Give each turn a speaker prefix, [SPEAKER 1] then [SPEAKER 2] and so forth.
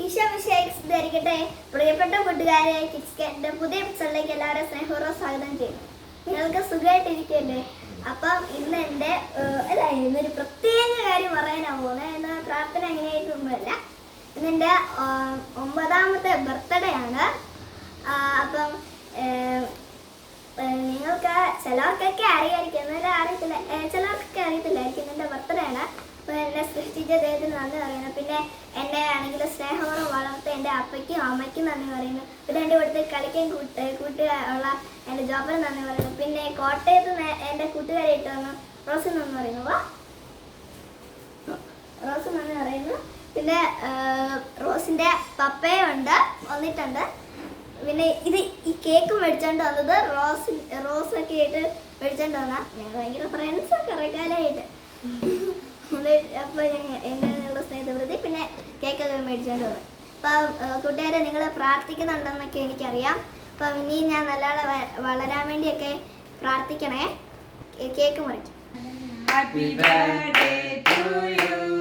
[SPEAKER 1] ഈശോ മിശിഹായ്ക്ക് ധരിക്കട്ടെ. പ്രിയപ്പെട്ട കൂട്ടുകാരെ, കിഡ്സ്‌കാറ്റിന്റെ പുതിയ എപ്പിസോഡിലേക്ക് എല്ലാവരും സ്നേഹപൂർവ്വം സ്വാഗതം ചെയ്യുന്നു. നിങ്ങൾക്ക് സുഖമായിട്ടിരിക്കല്ലേ? അപ്പം ഇന്ന് എൻ്റെ ഇന്നൊരു പ്രത്യേക കാര്യം പറയാനാണ് പോകുന്നത്. ഇന്ന് പ്രാർത്ഥന അങ്ങനെയായിട്ടൊന്നുമല്ല. ഇന്നെൻ്റെ 9ാമത്തെ ബർത്ത്ഡേ ആണ്. അപ്പം നിങ്ങൾക്ക് ചിലർക്കൊക്കെ അറിയാമായിരിക്കും, എന്നാലും അറിയത്തില്ല, ചിലർക്കൊക്കെ അറിയത്തില്ലായിരിക്കും. എൻ്റെ ബർത്ത്ഡേ ആണ്. അപ്പോൾ എന്നെ സൃഷ്ടിച്ച ദൈവത്തിന് നന്ദി പറയുന്നു. പിന്നെ എന്നെ ആണെങ്കിൽ സ്നേഹപൂർവ്വം വളർത്ത എൻ്റെ അപ്പയ്ക്കും അമ്മയ്ക്കും നന്ദി പറയുന്നു. പിന്നെ എൻ്റെ ഇവിടുത്തെ കളിക്കാൻ കൂട്ടുകാരുള്ള എൻ്റെ ജോബിന് നന്ദി പറയുന്നു. പിന്നെ കോട്ടയത്ത് എൻ്റെ കൂട്ടുകാരായിട്ട് വന്നു റോസിന് നന്ദി പറയുന്നു. റോസ് നന്ദി പറയുന്നു. പിന്നെ റോസിൻ്റെ പപ്പയും വന്നിട്ടുണ്ട്. പിന്നെ ഈ കേക്ക് മേടിച്ചോണ്ട് വന്നത് റോസൊക്കെ ആയിട്ട് മേടിച്ചോണ്ട് വന്ന ഞങ്ങൾ ഭയങ്കര ഫ്രണ്ട്സൊക്കെ കുറേ കാലമായിട്ട്. അപ്പോൾ എൻ്റെ സ്നേഹപ്രതി പിന്നെ കേക്കൊക്കെ മേടിച്ചോണ്ട് വന്നു. അപ്പം കൂട്ടുകാരെ, നിങ്ങൾ പ്രാർത്ഥിക്കുന്നുണ്ടെന്നൊക്കെ എനിക്കറിയാം. അപ്പം ഇനി ഞാൻ നല്ലപോലെ വളരാൻ വേണ്ടിയൊക്കെ പ്രാർത്ഥിക്കണേ. കേക്ക് മുറിക്കും.
[SPEAKER 2] Happy birthday to you.